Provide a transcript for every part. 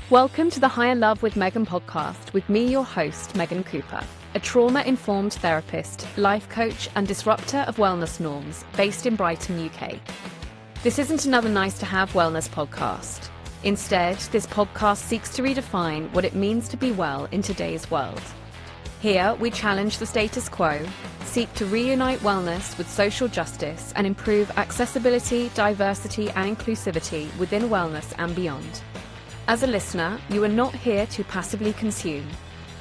Welcome to the Higher Love with Megan podcast with me, your host, Megan Cooper, a trauma-informed therapist, life coach and disruptor of wellness norms based in Brighton, UK. This isn't another nice-to-have wellness podcast. Instead, this podcast seeks to redefine what it means to be well in today's world. Here, we challenge the status quo, seek to reunite wellness with social justice and improve accessibility, diversity and inclusivity within wellness and beyond. As a listener, you are not here to passively consume.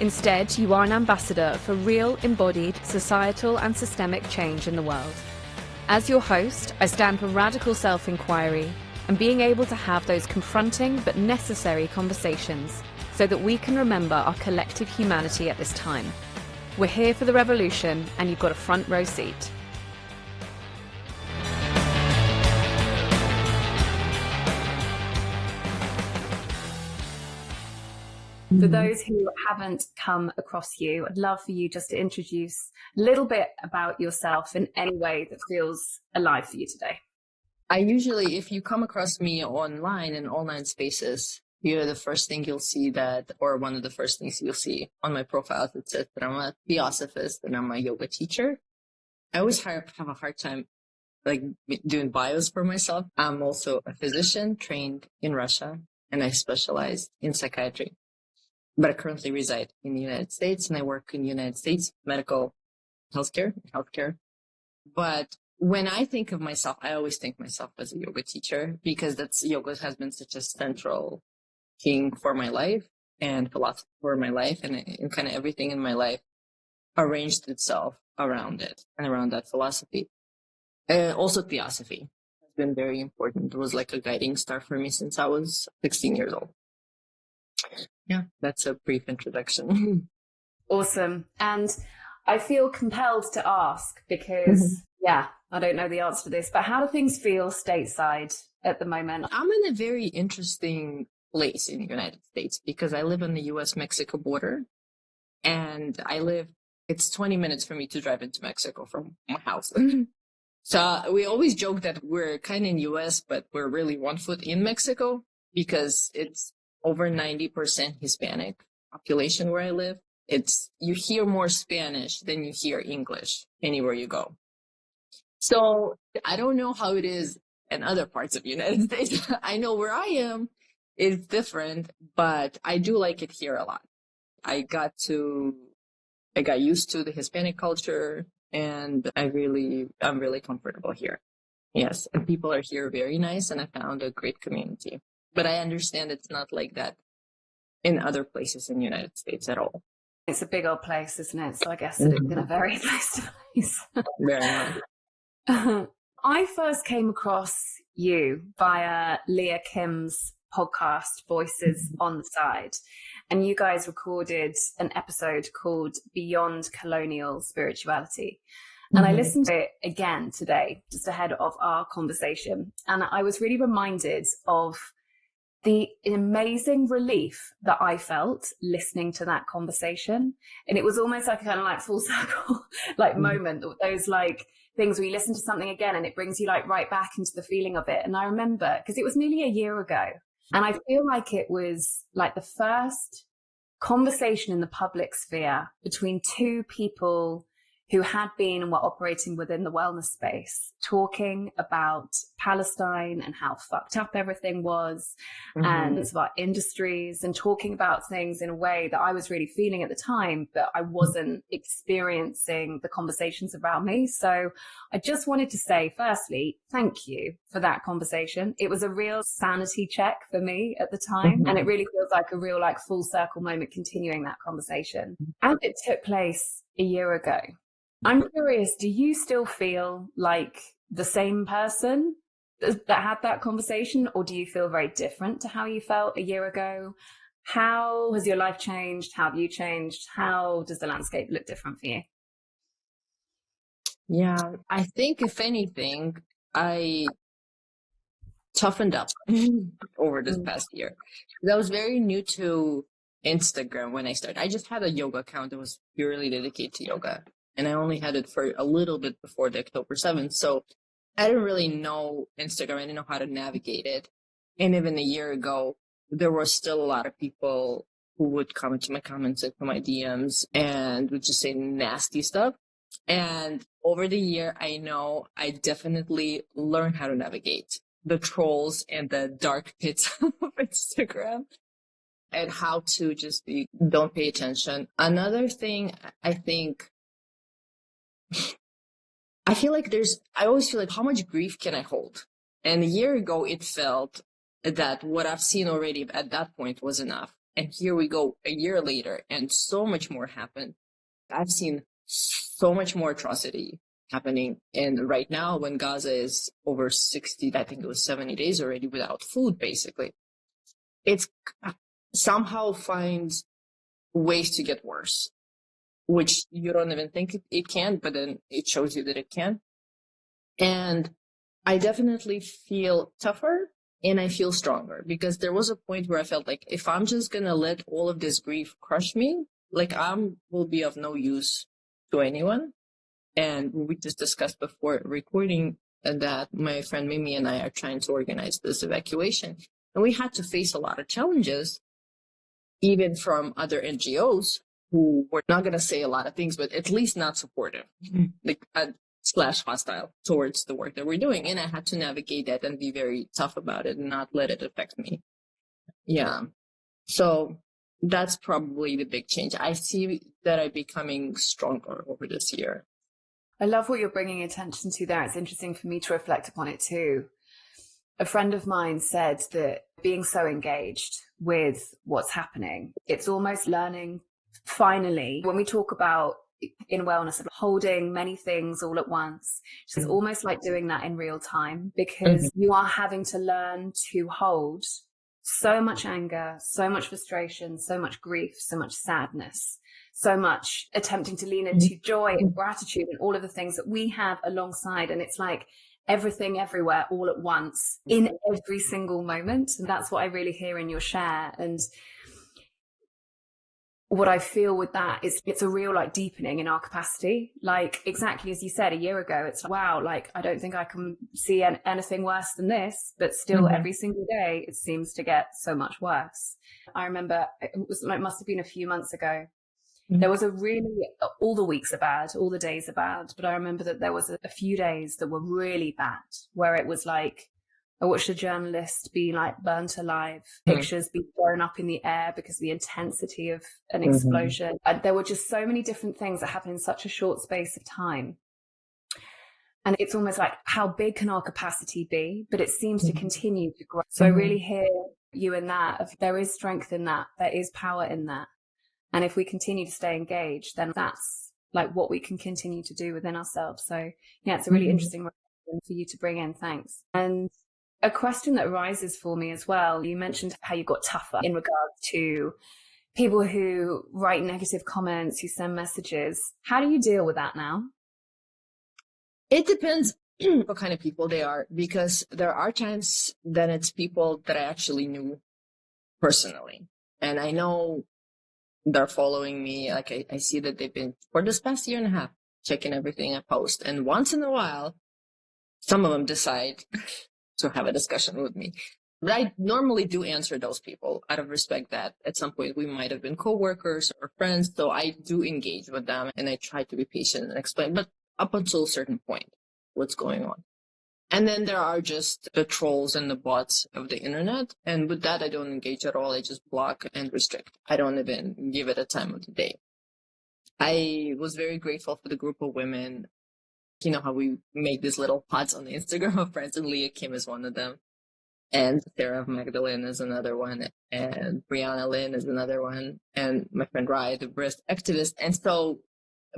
Instead, you are an ambassador for real, embodied, societal and systemic change in the world. As your host, I stand for radical self-inquiry and being able to have those confronting but necessary conversations so that we can remember our collective humanity at this time. We're here for the revolution and you've got a front row seat. For those who haven't come across you, I'd love for you just to introduce a little bit about yourself in any way that feels alive for you today. I usually, if you come across me online in online spaces, you're the first thing you'll see or one of the first things you'll see on my profile that says that I'm a theosophist and I'm a yoga teacher. I always have a hard time doing bios for myself. I'm also a physician trained in Russia and I specialize in psychiatry. But I currently reside in the United States and I work in the United States medical healthcare. But when I think of myself, I always think myself as a yoga teacher because yoga has been such a central thing for my life and philosophy for my life and kind of everything in my life arranged itself around it and around that philosophy. Also theosophy has been very important. It was like a guiding star for me since I was 16 years old. Yeah, that's a brief introduction. Awesome. And I feel compelled to ask because, I don't know the answer to this, but how do things feel stateside at the moment? I'm in a very interesting place in the United States because I live on the US-Mexico border and it's 20 minutes for me to drive into Mexico from my house. So we always joke that we're kind of in US, but we're really 1 foot in Mexico because it's over 90% Hispanic population where I live. You hear more Spanish than you hear English anywhere you go. So I don't know how it is in other parts of the United States. I know where I am is different, but I do like it here a lot. I got used to the Hispanic culture and I'm really comfortable here. Yes. And people are here very nice and I found a great community. But I understand it's not like that in other places in the United States at all. It's a big old place, isn't it? So I guess it's going to vary place to place. Very much. I first came across you via Leah Kim's podcast, Voices on the Side. And you guys recorded an episode called Beyond Colonial Spirituality. And I listened to it again today, just ahead of our conversation. And I was really reminded of the amazing relief that I felt listening to that conversation. And it was almost like a kind of like full circle, moment, those things where you listen to something again and it brings you right back into the feeling of it. And I remember, because it was nearly a year ago, and I feel like it was the first conversation in the public sphere between two people who had been and were operating within the wellness space, talking about Palestine and how fucked up everything was, and it's about industries and talking about things in a way that I was really feeling at the time, but I wasn't experiencing the conversations around me. So I just wanted to say, firstly, thank you for that conversation. It was a real sanity check for me at the time. And it really feels like a real full circle moment continuing that conversation. And it took place a year ago. I'm curious, do you still feel like the same person that had that conversation, or do you feel very different to how you felt a year ago? How has your life changed? How have you changed? How does the landscape look different for you? Yeah, I think if anything, I toughened up over this past year. I was very new to Instagram when I started. I just had a yoga account that was purely dedicated to yoga. And I only had it for a little bit before the October 7th. So I didn't really know Instagram. I didn't know how to navigate it. And even a year ago, there were still a lot of people who would come into my comments, into my DMs, and would just say nasty stuff. And over the year, I know I definitely learned how to navigate the trolls and the dark pits of Instagram, and how to just don't pay attention. Another thing, I think, I always feel like, how much grief can I hold? And a year ago, it felt that what I've seen already at that point was enough. And here we go a year later, and so much more happened. I've seen so much more atrocity happening. And right now, when Gaza is over 60, I think it was 70 days already without food, basically, it's somehow finds ways to get worse, which you don't even think it can, but then it shows you that it can. And I definitely feel tougher and I feel stronger, because there was a point where I felt like, if I'm just going to let all of this grief crush me, like will be of no use to anyone. And we just discussed before recording that my friend Mimi and I are trying to organize this evacuation. And we had to face a lot of challenges, even from other NGOs who were not going to say a lot of things, but at least not supportive, like slash hostile towards the work that we're doing. And I had to navigate that and be very tough about it and not let it affect me. Yeah. So that's probably the big change. I see that I'm becoming stronger over this year. I love what you're bringing attention to there. It's interesting for me to reflect upon it too. A friend of mine said that being so engaged with what's happening, it's almost learning, finally, when we talk about in wellness, holding many things all at once, it's almost like doing that in real time, because you are having to learn to hold so much anger, so much frustration, so much grief, so much sadness, so much attempting to lean into joy and gratitude and all of the things that we have alongside. And it's like everything everywhere all at once in every single moment. And that's what I really hear in your share. And what I feel with that is it's a real like deepening in our capacity. Like exactly as you said a year ago, it's like, wow, like I don't think I can see anything worse than this, but still every single day it seems to get so much worse. I remember it must have been a few months ago. There was all the weeks are bad, all the days are bad, but I remember that there was a few days that were really bad, where it was like, I watched a journalist be like burnt alive, pictures be thrown up in the air because of the intensity of an explosion. And there were just so many different things that happened in such a short space of time. And it's almost like, how big can our capacity be? But it seems to continue to grow. So I really hear you in that. There is strength in that. There is power in that. And if we continue to stay engaged, then that's like what we can continue to do within ourselves. So yeah, it's a really interesting reflection for you to bring in. Thanks. And a question that arises for me as well, you mentioned how you got tougher in regards to people who write negative comments, who send messages. How do you deal with that now? It depends what kind of people they are, because there are times that it's people that I actually knew personally. And I know they're following me. Like I see that they've been, for this past year and a half, checking everything I post. And once in a while, some of them decide to have a discussion with me. But I normally do answer those people out of respect that at some point we might have been coworkers or friends. So I do engage with them and I try to be patient and explain, but up until a certain point, what's going on. And then there are just the trolls and the bots of the internet. And with that, I don't engage at all. I just block and restrict. I don't even give it a time of the day. I was very grateful for the group of women. You know how we make these little pods on the Instagram of friends, and Leah Kim is one of them. And Sarah Magdalene is another one. And Brianna Lynn is another one. And my friend Ryan, the breast activist. And so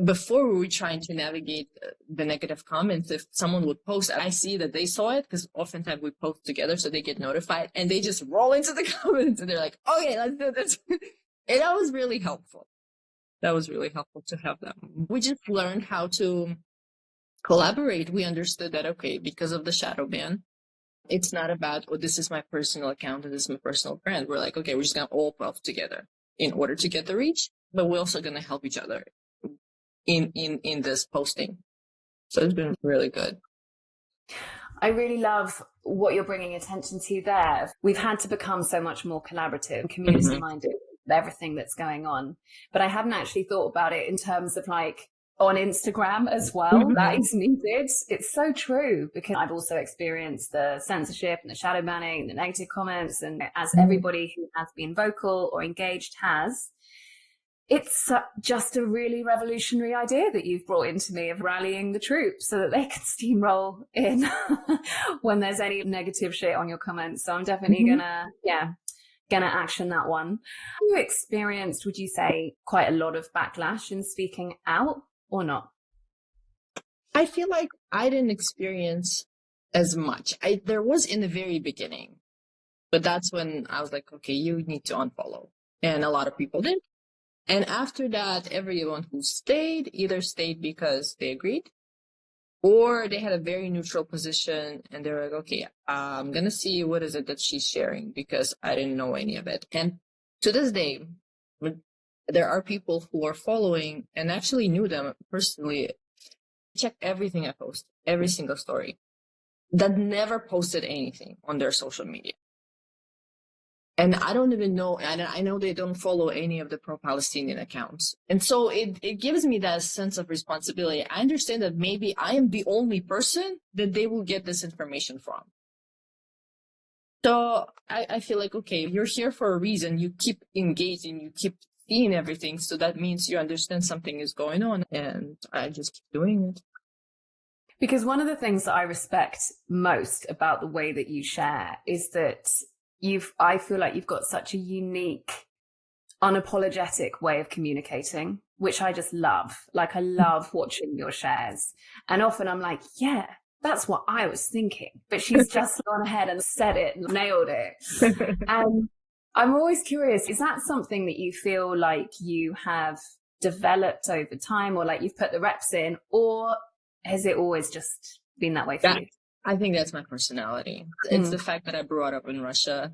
before we were trying to navigate the negative comments, if someone would post, I see that they saw it, because oftentimes we post together, so they get notified, and they just roll into the comments, and they're like, okay, let's do this. And that was really helpful. That was really helpful to have them. We just learned how to collaborate. We understood that, okay, because of the shadow ban, it's not about, oh, this is my personal account and this is my personal brand. We're like, okay, we're just going to all puff together in order to get the reach, but we're also going to help each other in this posting. So it's been really good. I really love what you're bringing attention to there. We've had to become so much more collaborative, community-minded, with everything that's going on. But I hadn't actually thought about it in terms of like on Instagram as well. That is needed. It's so true, because I've also experienced the censorship and the shadow banning, the negative comments, and as everybody who has been vocal or engaged has, it's just a really revolutionary idea that you've brought into me of rallying the troops so that they can steamroll in when there's any negative shit on your comments. So I'm definitely gonna action that one. You experienced, would you say, quite a lot of backlash in speaking out or not? I feel like I didn't experience as much. There was in the very beginning, but that's when I was like, okay, you need to unfollow. And a lot of people did. And after that, everyone who stayed either stayed because they agreed, or they had a very neutral position and they were like, okay, I'm going to see what is it that she's sharing, because I didn't know any of it. And to this day, there are people who are following and actually knew them personally, check everything I post, every single story, that never posted anything on their social media. And I don't even know, and I know they don't follow any of the pro-Palestinian accounts. And so it gives me that sense of responsibility. I understand that maybe I am the only person that they will get this information from. So I feel like, okay, you're here for a reason. You keep engaging, you keep seeing everything. So that means you understand something is going on, and I just keep doing it. Because one of the things that I respect most about the way that you share is that I feel like you've got such a unique, unapologetic way of communicating, which I just love. Like, I love watching your shares. And often I'm like, yeah, that's what I was thinking. But she's just gone ahead and said it, and nailed it. And I'm always curious, is that something that you feel like you have developed over time, or like you've put the reps in, or has it always just been that way for you? I think that's my personality. It's the fact that I grew up in Russia.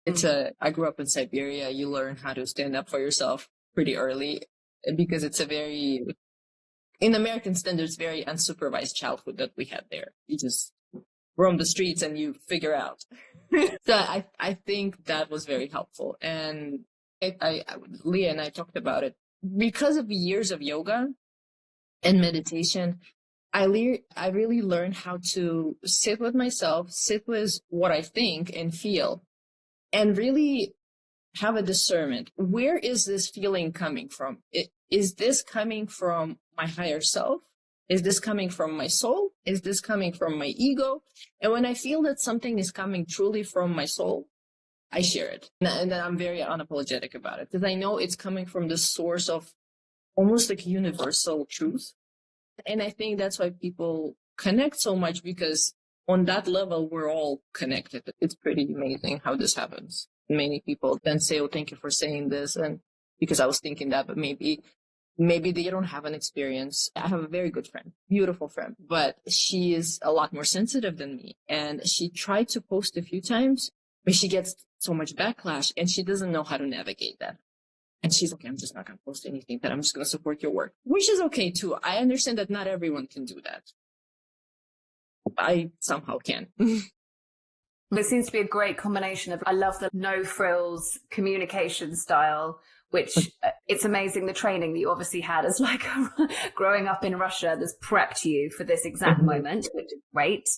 I grew up in Siberia. You learn how to stand up for yourself pretty early, because it's in American standards, very unsupervised childhood that we had there. You just roam the streets and you figure out. So I think that was very helpful. And Leah and I talked about it. Because of years of yoga and meditation, I really learned how to sit with myself, sit with what I think and feel, and really have a discernment. Where is this feeling coming from? Is this coming from my higher self? Is this coming from my soul? Is this coming from my ego? And when I feel that something is coming truly from my soul, I share it. And then I'm very unapologetic about it, because I know it's coming from the source of almost like universal truth. And I think that's why people connect so much, because on that level, we're all connected. It's pretty amazing how this happens. Many people then say, oh, thank you for saying this. And because I was thinking that, but maybe they don't have an experience. I have a very good friend, beautiful friend, but she is a lot more sensitive than me. And she tried to post a few times, but she gets so much backlash and she doesn't know how to navigate that. And she's okay, I'm just not going to post anything, but I'm just going to support your work, which is okay too. I understand that not everyone can do that. I somehow can. There seems to be a great combination of, I love the no frills communication style, which it's amazing the training that you obviously had as like growing up in Russia that's prepped you for this exact moment, which is great.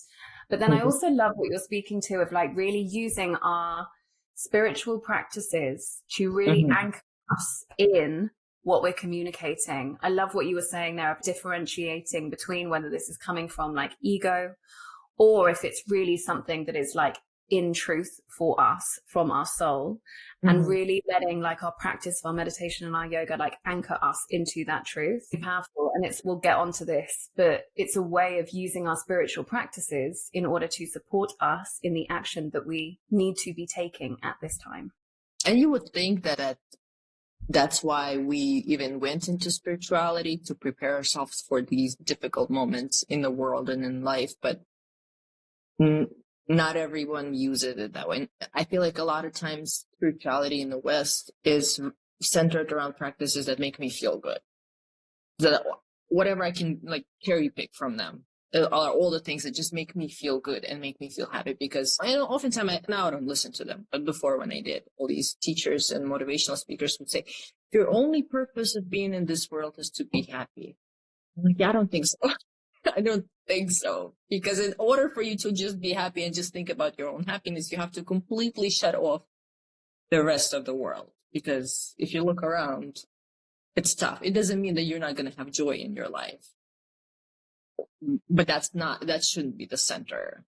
But then I also love what you're speaking to of like really using our spiritual practices to really anchor us in what we're communicating. I love what you were saying there of differentiating between whether this is coming from like ego, or if it's really something that is like in truth for us from our soul, and really letting like our practice of our meditation and our yoga like anchor us into that truth. It's powerful. And we'll get onto this, but it's a way of using our spiritual practices in order to support us in the action that we need to be taking at this time. And you would think that that's why we even went into spirituality, to prepare ourselves for these difficult moments in the world and in life. But not everyone uses it that way. I feel like a lot of times spirituality in the West is centered around practices that make me feel good. That whatever I can like cherry pick from them, are all the things that just make me feel good and make me feel happy. Because oftentimes now I don't listen to them, but before, when I did, all these teachers and motivational speakers would say, your only purpose of being in this world is to be happy. I'm like, yeah, I don't think so. I don't think so. Because in order for you to just be happy and just think about your own happiness, you have to completely shut off the rest of the world. Because if you look around, it's tough. It doesn't mean that you're not going to have joy in your life. But that shouldn't be the center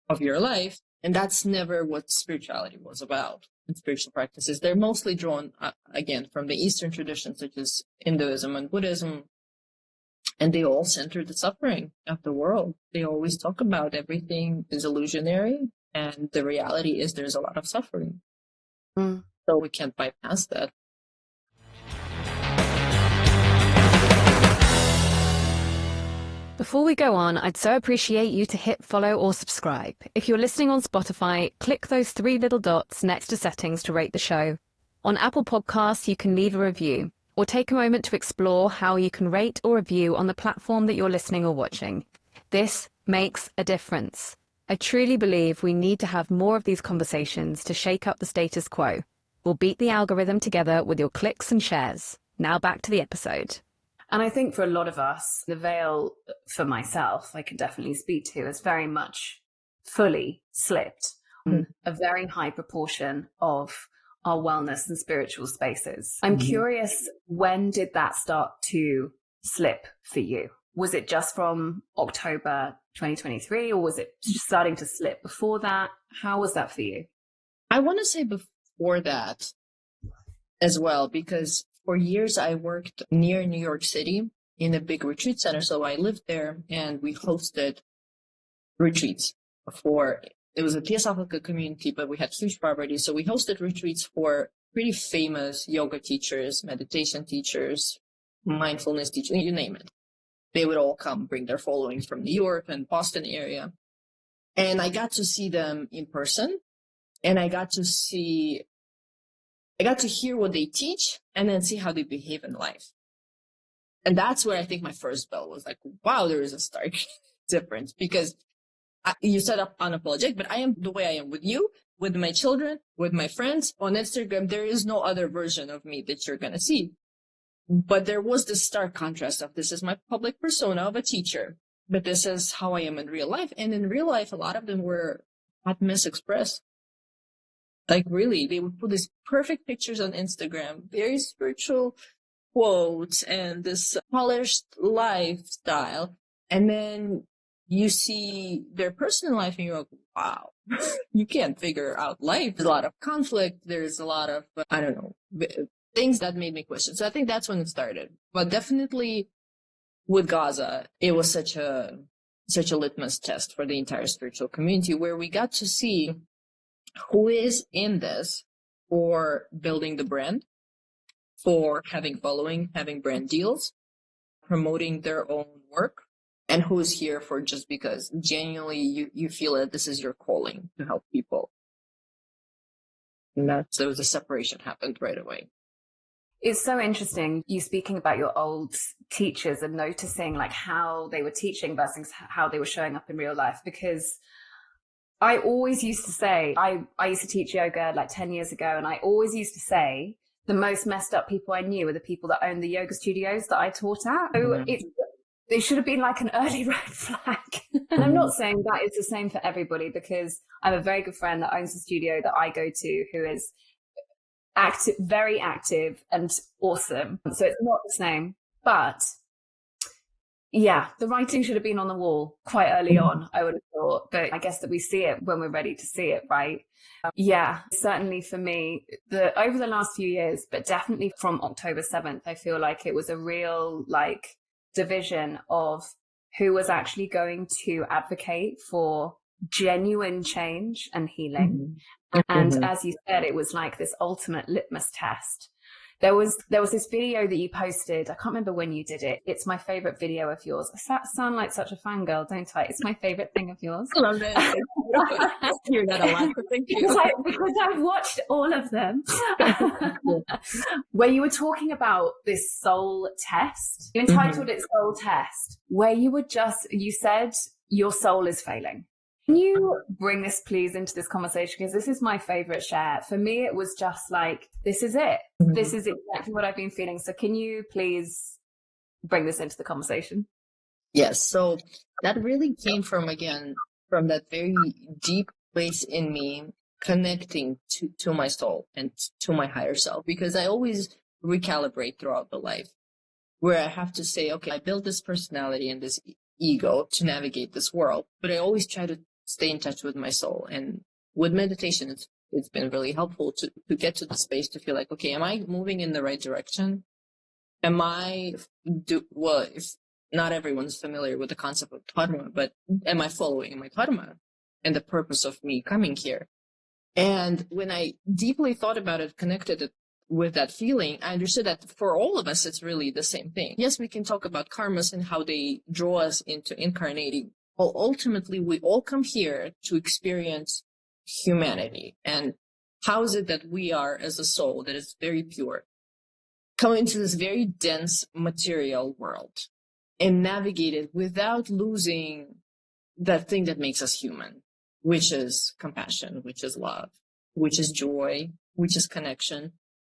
of your life. And that's never what spirituality was about. And spiritual practices, they're mostly drawn, again, from the Eastern traditions, such as Hinduism and Buddhism. And they all center the suffering of the world. They always talk about everything is illusionary. And the reality is there's a lot of suffering. So we can't bypass that. Before we go on, I'd so appreciate you to hit follow or subscribe. If you're listening on Spotify, click those 3 little dots next to settings to rate the show. On Apple Podcasts, you can leave a review or take a moment to explore how you can rate or review on the platform that you're listening or watching. This makes a difference. I truly believe we need to have more of these conversations to shake up the status quo. We'll beat the algorithm together with your clicks and shares. Now back to the episode. And I think for a lot of us, the veil, for myself, I can definitely speak to, has very much fully slipped on a very high proportion of our wellness and spiritual spaces. I'm curious, when did that start to slip for you? Was it just from October 2023, or was it starting to slip before that? How was that for you? I want to say before that as well, because for years, I worked near New York City in a big retreat center. So I lived there and we hosted retreats it was a theosophical community, but we had huge properties. So we hosted retreats for pretty famous yoga teachers, meditation teachers, mindfulness teachers, you name it. They would all come, bring their followings from New York and Boston area. And I got to see them in person, and I got to hear what they teach and then see how they behave in life. And that's where I think my first bell was like, wow, there is a stark difference, because you set up unapologetic, but I am the way I am with you, with my children, with my friends on Instagram. There is no other version of me that you're going to see. But there was this stark contrast of, this is my public persona of a teacher, but this is how I am in real life. And in real life, a lot of them were not misexpressed. Like, really, they would put these perfect pictures on Instagram, very spiritual quotes and this polished lifestyle. And then you see their personal life and you're like, wow, you can't figure out life. There's a lot of conflict. There's a lot of, things that made me question. So I think that's when it started. But definitely with Gaza, it was such a litmus test for the entire spiritual community, where we got to see who is in this for building the brand, for having following, having brand deals, promoting their own work, and who's here for just because genuinely you feel that this is your calling to help people. And so the separation happened right away. It's so interesting, you speaking about your old teachers and noticing like how they were teaching versus how they were showing up in real life, because I always used to say, I used to teach yoga like 10 years ago, and I always used to say the most messed up people I knew were the people that owned the yoga studios that I taught at. So it should have been like an early red flag. And I'm not saying that is the same for everybody, because I have a very good friend that owns a studio that I go to who is active, very active and awesome. So it's not the same. But yeah, the writing should have been on the wall quite early on, I would have thought. But I guess that we see it when we're ready to see it, right? Yeah, certainly for me, over the last few years, but definitely from October 7th, I feel like it was a real division of who was actually going to advocate for genuine change and healing. And as you said, it was like this ultimate litmus test. There was this video that you posted. I can't remember when you did it. It's my favorite video of yours. I sound like such a fangirl, don't I? It's my favorite thing of yours. I love it. You're not allowed to thank you. Because I've watched all of them. Where you were talking about this soul test. You entitled it Soul Test, where you said your soul is failing. Can you bring this, please, into this conversation? Because this is my favorite share. For me, it was just like, this is it. This is exactly what I've been feeling. So can you please bring this into the conversation? Yes. So that really came from that very deep place in me, connecting to my soul and to my higher self, because I always recalibrate throughout the life where I have to say, okay, I built this personality and this ego to navigate this world, but I always try to stay in touch with my soul. And with meditation, it's been really helpful to get to the space to feel like, okay, am I moving in the right direction? If not everyone's familiar with the concept of dharma, but am I following my dharma and the purpose of me coming here? And when I deeply thought about it, connected it with that feeling, I understood that for all of us, it's really the same thing. Yes, we can talk about karmas and how they draw us into incarnating. Well, ultimately, we all come here to experience humanity. And how is it that we are, as a soul that is very pure, come into this very dense material world and navigate it without losing that thing that makes us human, which is compassion, which is love, which is joy, which is connection.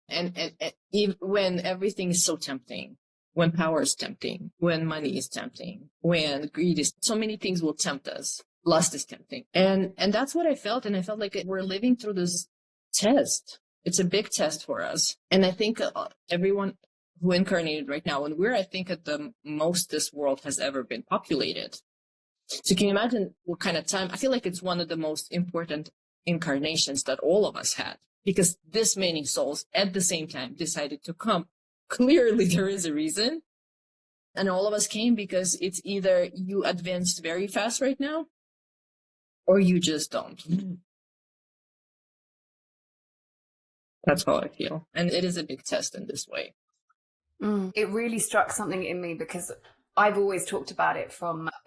And even when everything is so tempting, when power is tempting, when money is tempting, when greed is, so many things will tempt us. Lust is tempting. And that's what I felt. And I felt like we're living through this test. It's a big test for us. And I think everyone who incarnated right now, and I think, at the most this world has ever been populated. So can you imagine what kind of time? I feel like it's one of the most important incarnations that all of us had, because this many souls at the same time decided to come. Clearly there is a reason. And all of us came because it's either you advanced very fast right now, or you just don't. That's how I feel. And it is a big test in this way. It really struck something in me, because I've always talked about it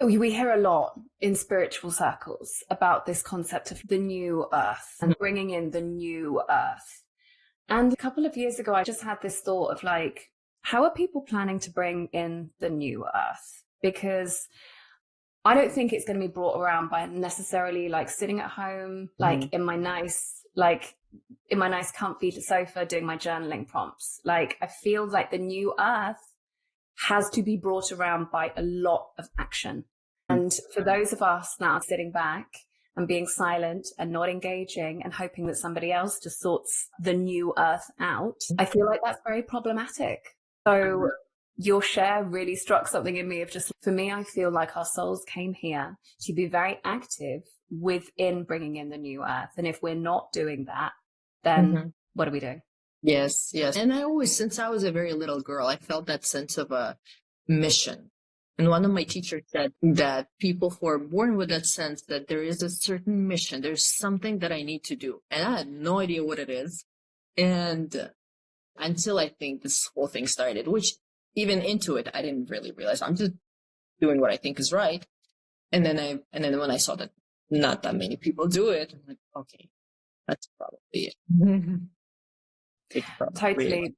we hear a lot in spiritual circles about this concept of the new earth and bringing in the new earth. And a couple of years ago, I just had this thought of like, how are people planning to bring in the new earth? Because I don't think it's going to be brought around by necessarily like sitting at home, like in my nice comfy sofa doing my journaling prompts. Like, I feel like the new earth has to be brought around by a lot of action. And for those of us now sitting back and being silent and not engaging and hoping that somebody else just sorts the new earth out, I feel like that's very problematic. So your share really struck something in me of just, for me, I feel like our souls came here to be very active within bringing in the new earth. And if we're not doing that, then what do we do? Yes. And I always, since I was a very little girl, I felt that sense of a mission. And one of my teachers said that people who are born with that sense that there is a certain mission, there's something that I need to do. And I had no idea what it is. And until I think this whole thing started, which even into it, I didn't really realize I'm just doing what I think is right. And then when I saw that not that many people do it, I'm like, okay, that's probably it. Totally.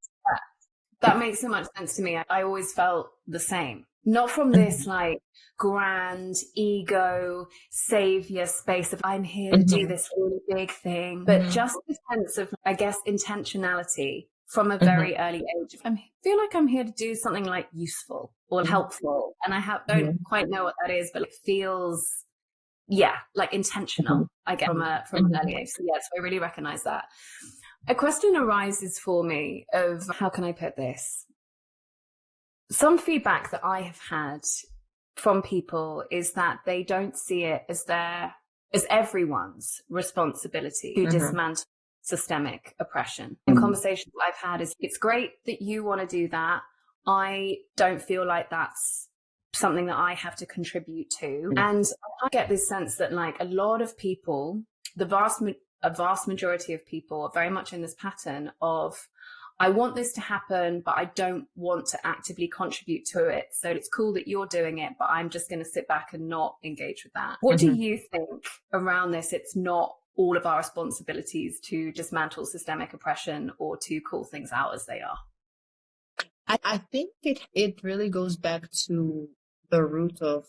That makes so much sense to me. I always felt the same. Not from this like grand ego savior space of I'm here to do this really big thing, but just the sense of, I guess, intentionality from a very early age. I feel like I'm here to do something like useful or helpful, and I don't quite know what that is, but it feels, like intentional. I get from an early age. So I really recognize that. A question arises for me of, how can I put this? Some feedback that I have had from people is that they don't see it as everyone's responsibility to dismantle systemic oppression. And conversations I've had is, it's great that you want to do that. I don't feel like that's something that I have to contribute to. And I get this sense that like a lot of people, a vast majority of people are very much in this pattern of, I want this to happen, but I don't want to actively contribute to it. So it's cool that you're doing it, but I'm just going to sit back and not engage with that. What do you think around this? It's not all of our responsibilities to dismantle systemic oppression or to call things out as they are. I think it really goes back to the root of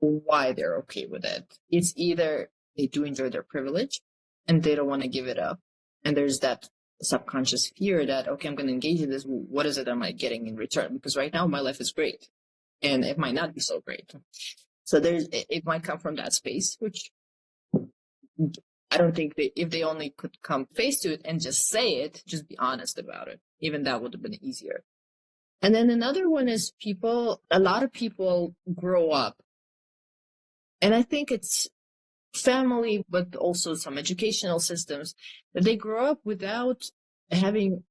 why they're okay with it. It's either they do enjoy their privilege and they don't want to give it up. And there's that subconscious fear that, okay, I'm going to engage in this. What is it am I getting in return? Because right now my life is great and it might not be so great. So it might come from that space, which I don't think if they only could come face to it and just say it, just be honest about it, even that would have been easier. And then another one is a lot of people grow up, and I think it's family, but also some educational systems, that they grow up without having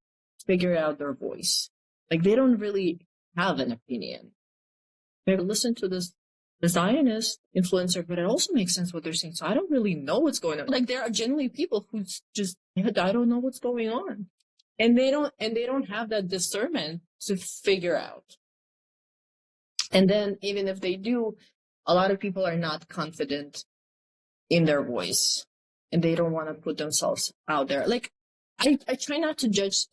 figured out their voice. Like they don't really have an opinion. They listen to the Zionist influencer, but it also makes sense what they're saying. So I don't really know what's going on. Like there are genuinely people who just, I don't know what's going on. And they don't have that discernment to figure out. And then even if they do, a lot of people are not confident in their voice and they don't want to put themselves out there. Like I try not to judge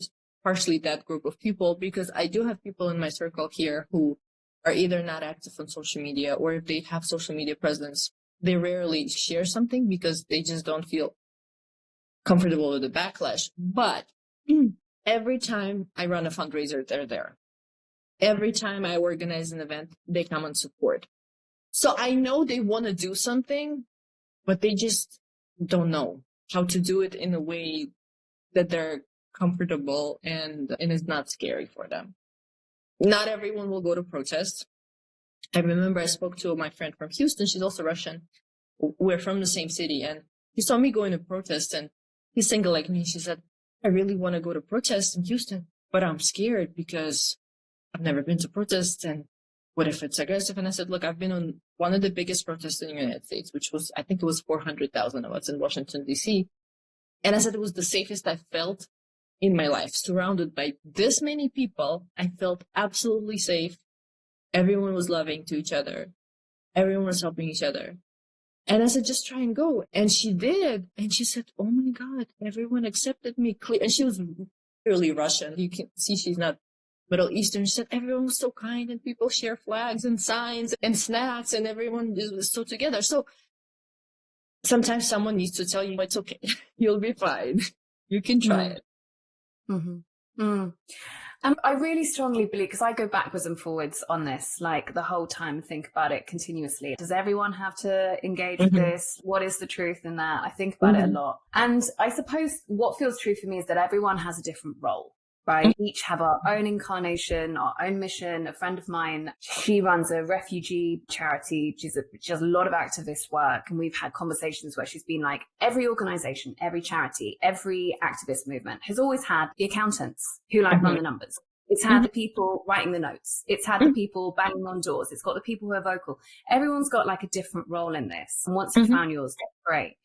partially that group of people, because I do have people in my circle here who are either not active on social media, or if they have social media presence, they rarely share something because they just don't feel comfortable with the backlash. But every time I run a fundraiser, they're there. Every time I organize an event, they come and support. So I know they want to do something, but they just don't know how to do it in a way that they're comfortable and is not scary for them. Not everyone will go to protests. I remember I spoke to my friend from Houston. She's also Russian. We're from the same city. And she saw me going to protest, and he's single like me. She said, I really want to go to protests in Houston, but I'm scared because I've never been to protests. And what if it's aggressive? And I said, look, I've been on one of the biggest protests in the United States, which was, I think it was 400,000 of us in Washington, D.C. And I said it was the safest I felt in my life, surrounded by this many people. I felt absolutely safe. Everyone was loving to each other. Everyone was helping each other. And I said, just try and go. And she did. And she said, oh my God, everyone accepted me. And she was really Russian. You can see she's not Middle Eastern. She said, everyone was so kind, and people share flags and signs and snacks, and everyone was so together. So sometimes someone needs to tell you, it's okay. You'll be fine. You can try it. Mm-hmm. Mm. I really strongly believe, because I go backwards and forwards on this, like the whole time, think about it continuously. Does everyone have to engage with this? What is the truth in that? I think about it a lot. And I suppose what feels true for me is that everyone has a different role, right? Each have our own incarnation, our own mission. A friend of mine, she runs a refugee charity. She does a lot of activist work. And we've had conversations where she's been like, every organization, every charity, every activist movement has always had the accountants who run the numbers. It's had the people writing the notes. It's had the people banging on doors. It's got the people who are vocal. Everyone's got like a different role in this. And once you found yours, that's great.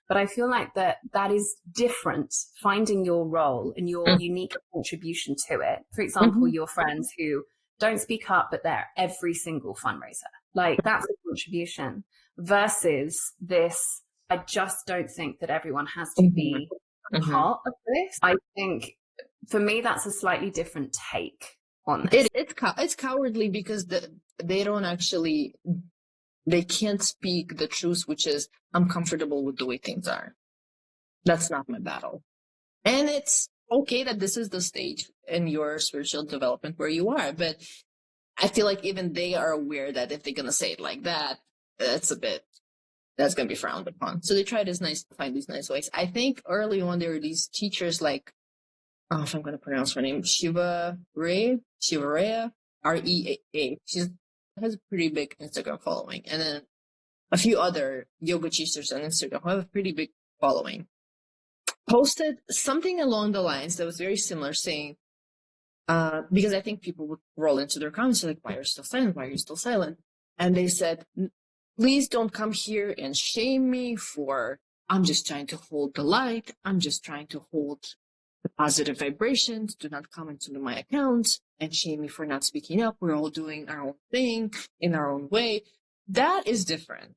But I feel like that is different, finding your role and your unique contribution to it. For example, your friends who don't speak up, but they're every single fundraiser. Like that's a contribution versus this. I just don't think that everyone has to be part of this. I think for me, that's a slightly different take on this. It's cowardly because they don't actually... They can't speak the truth, which is, I'm comfortable with the way things are. That's not my battle. And it's okay that this is the stage in your spiritual development where you are. But I feel like even they are aware that if they're going to say it like that, that's going to be frowned upon. So they try to find these nice ways. I think early on there were these teachers like, I don't know if I'm going to pronounce her name, Shiva Rea, Reaa. She's has a pretty big Instagram following, and then a few other yoga teachers on Instagram who have a pretty big following posted something along the lines that was very similar, saying, because I think people would roll into their comments like, why are you still silent? Why are you still silent? And they said, please don't come here and shame me I'm just trying to hold the light. I'm just trying to hold the positive vibrations. Do not come into my account and shame me for not speaking up. We're all doing our own thing in our own way. That is different.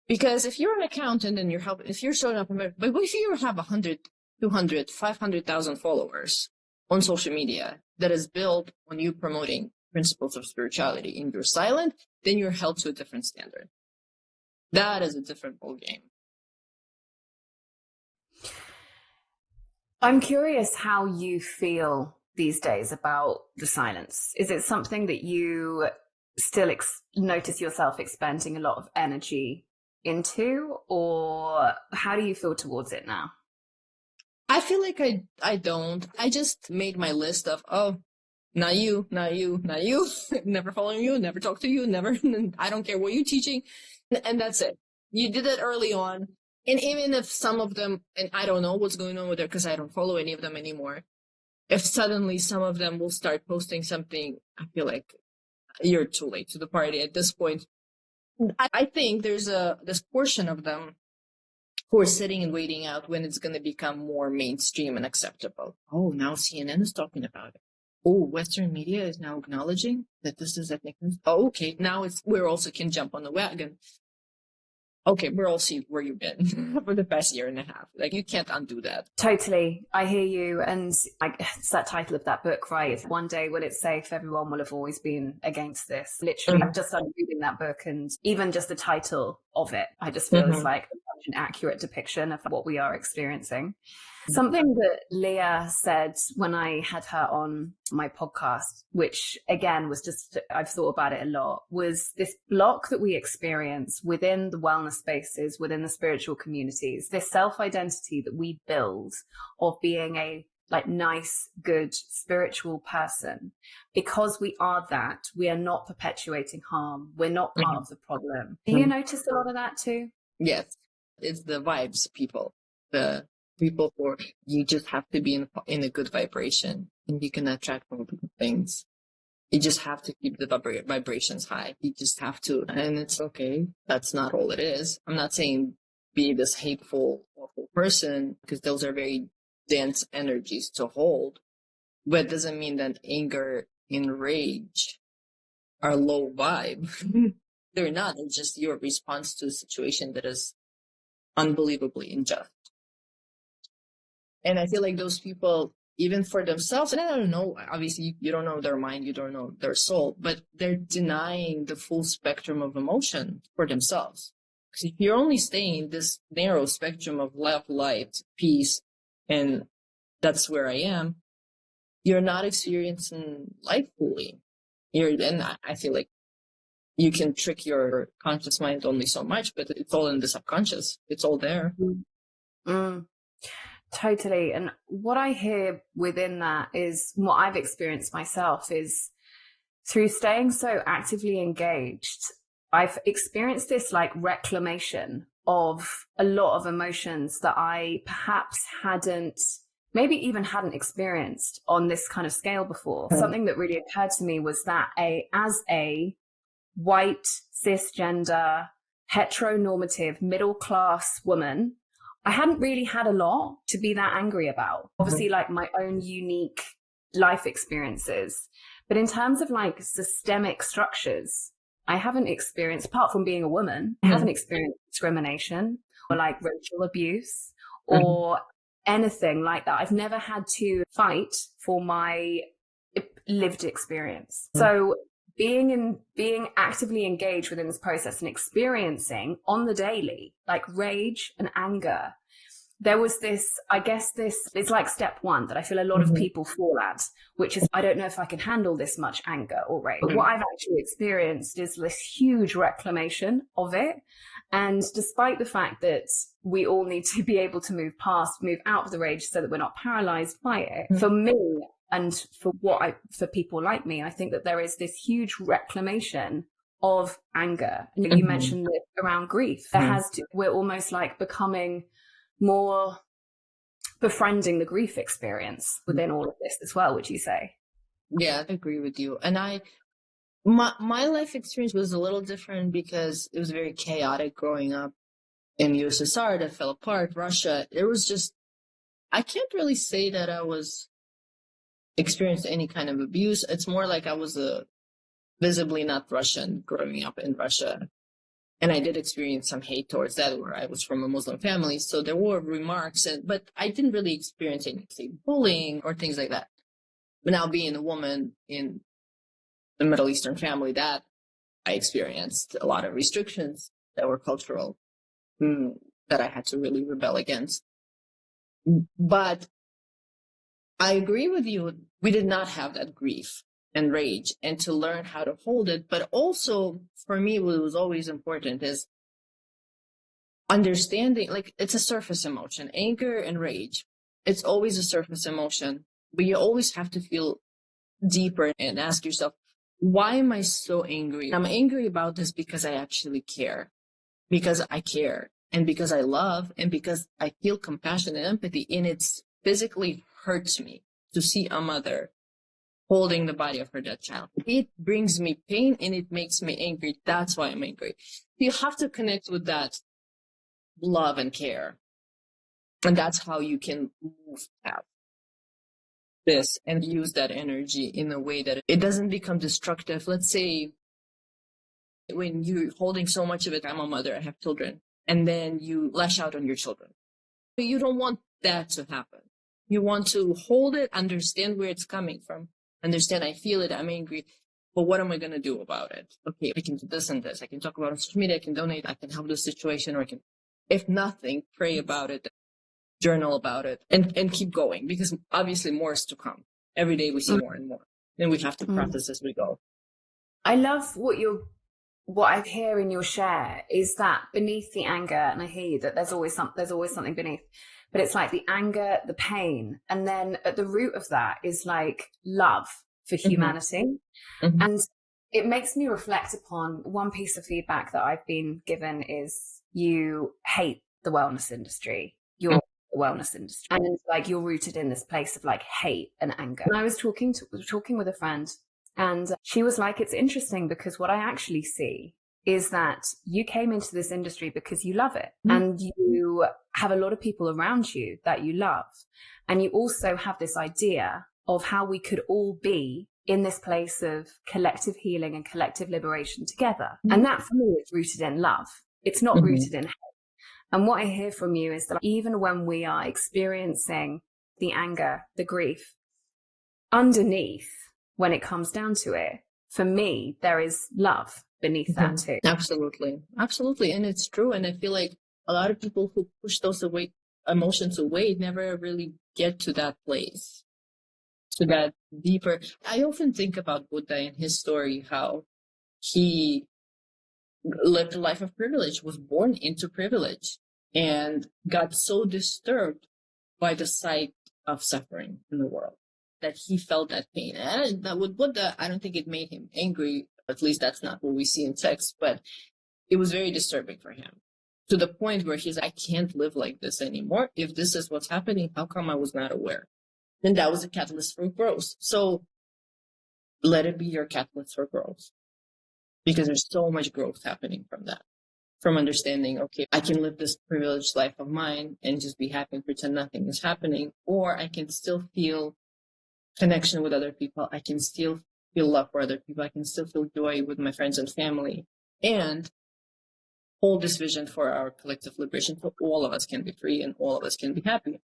Because if you're an accountant and if you're showing up, but if you have 100, 200, 500,000 followers on social media that is built on you promoting principles of spirituality and you're silent, then you're held to a different standard. That is a different ball game. I'm curious how you feel these days about the silence. Is it something that you still notice yourself expending a lot of energy into, or how do you feel towards it now? I feel like I don't. I just made my list of, oh, not you, not you, not you, never following you, never talk to you, never, I don't care what you're teaching. And that's it. You did it early on. And even if some of them, and I don't know what's going on with it because I don't follow any of them anymore. If suddenly some of them will start posting something, I feel like you're too late to the party at this point. I think there's this portion of them who are sitting and waiting out when it's going to become more mainstream and acceptable. Oh, now CNN is talking about it. Oh, Western media is now acknowledging that this is ethnic. Oh, okay. Now we also can jump on the wagon. Okay, we're all seeing where you've been for the past year and a half. Like, you can't undo that. Totally. I hear you. And it's that title of that book, right? One day will it safe, everyone will have always been against this. Literally, I've just started reading that book, and even just the title of it, I just feel is like such an accurate depiction of what we are experiencing. Something that Leah said when I had her on my podcast, which again was just, I've thought about it a lot, was this block that we experience within the wellness spaces, within the spiritual communities, this self-identity that we build of being a like nice, good, spiritual person. Because we are that, we are not perpetuating harm. We're not part of the problem. Do you notice a lot of that too? Yes. It's the vibes, people. The people for you just have to be in a good vibration, and you can attract more things. You just have to keep the vibrations high. You just have to, and it's okay. That's not all it is. I'm not saying be this hateful, awful person, because those are very dense energies to hold. But it doesn't mean that anger and rage are low vibe. They're not. It's just your response to a situation that is unbelievably unjust. And I feel like those people, even for themselves, and I don't know, obviously you don't know their mind, you don't know their soul, but they're denying the full spectrum of emotion for themselves. Because if you're only staying this narrow spectrum of love, light, peace, and that's where I am, you're not experiencing life fully. And I feel like you can trick your conscious mind only so much, but it's all in the subconscious. It's all there. Totally. And what I hear within that is what I've experienced myself is through staying so actively engaged, I've experienced this like reclamation of a lot of emotions that I perhaps maybe even hadn't experienced on this kind of scale before. Something that really occurred to me was that as a white, cisgender, heteronormative, middle-class woman, I hadn't really had a lot to be that angry about. Obviously, like my own unique life experiences. But in terms of like systemic structures, I haven't experienced, apart from being a woman, I haven't experienced discrimination or like racial abuse or anything like that. I've never had to fight for my lived experience. So being actively engaged within this process and experiencing on the daily, like rage and anger, there was it's like step one that I feel a lot of people fall at, which is, I don't know if I can handle this much anger or rage. But what I've actually experienced is this huge reclamation of it. And despite the fact that we all need to be able to move out of the rage so that we're not paralyzed by it, for me, and for people like me, I think that there is this huge reclamation of anger. And you mentioned it around grief. We're almost like becoming more befriending the grief experience within all of this as well, would you say? Yeah, I agree with you. And my life experience was a little different because it was very chaotic growing up in USSR that fell apart, Russia. It was just, I can't really say that I was experienced any kind of abuse. It's more like I was a visibly not Russian growing up in Russia. And I did experience some hate towards that, where I was from a Muslim family. So there were remarks, but I didn't really experience any, say, bullying or things like that. But now being a woman in the Middle Eastern family, that I experienced a lot of restrictions. that were cultural, that I had to really rebel against. But I agree with you. We did not have that grief and rage, and to learn how to hold it. But also, for me, what was always important is understanding, like, it's a surface emotion, anger and rage. It's always a surface emotion, but you always have to feel deeper and ask yourself, why am I so angry? I'm angry about this because I actually care, because I care, and because I love, and because I feel compassion and empathy, and it's physically hurts me to see a mother holding the body of her dead child. It brings me pain and it makes me angry. That's why I'm angry. You have to connect with that love and care. And that's how you can move past this and use that energy in a way that it doesn't become destructive. Let's say when you're holding so much of it, I'm a mother, I have children, and then you lash out on your children. But you don't want that to happen. You want to hold it, understand where it's coming from, understand I feel it, I'm angry, but what am I going to do about it? Okay, I can do this and this. I can talk about it on social media, I can donate, I can help the situation, or I can, if nothing, pray about it, journal about it, and keep going, because obviously more is to come. Every day we see more and more, and we have to process as we go. I love what I hear in your share is that beneath the anger, and I hear you that there's always something beneath, but it's like the anger, the pain, and then at the root of that is like love for humanity. And it makes me reflect upon one piece of feedback that I've been given is you hate the wellness industry. You're the wellness industry, and it's like you're rooted in this place of like hate and anger. And I was talking with a friend, and she was like, it's interesting because what I actually see is that you came into this industry because you love it, and you have a lot of people around you that you love. And you also have this idea of how we could all be in this place of collective healing and collective liberation together. And that for me is rooted in love. It's not rooted in hate. And what I hear from you is that even when we are experiencing the anger, the grief, underneath, when it comes down to it, for me, there is love beneath that too. Absolutely. Absolutely. And it's true. And I feel like a lot of people who push those emotions away never really get to that place, to that deeper. I often think about Buddha and his story, how he lived a life of privilege, was born into privilege, and got so disturbed by the sight of suffering in the world that he felt that pain. And that with Buddha, I don't think it made him angry. At least that's not what we see in text, but it was very disturbing for him, to the point where he's like, I can't live like this anymore. If this is what's happening, how come I was not aware? And that was a catalyst for growth. So let it be your catalyst for growth, because there's so much growth happening from that, from understanding, okay, I can live this privileged life of mine and just be happy and pretend nothing is happening, or I can still feel connection with other people. I can still feel love for other people. I can still feel joy with my friends and family, and hold this vision for our collective liberation, so all of us can be free and all of us can be happy.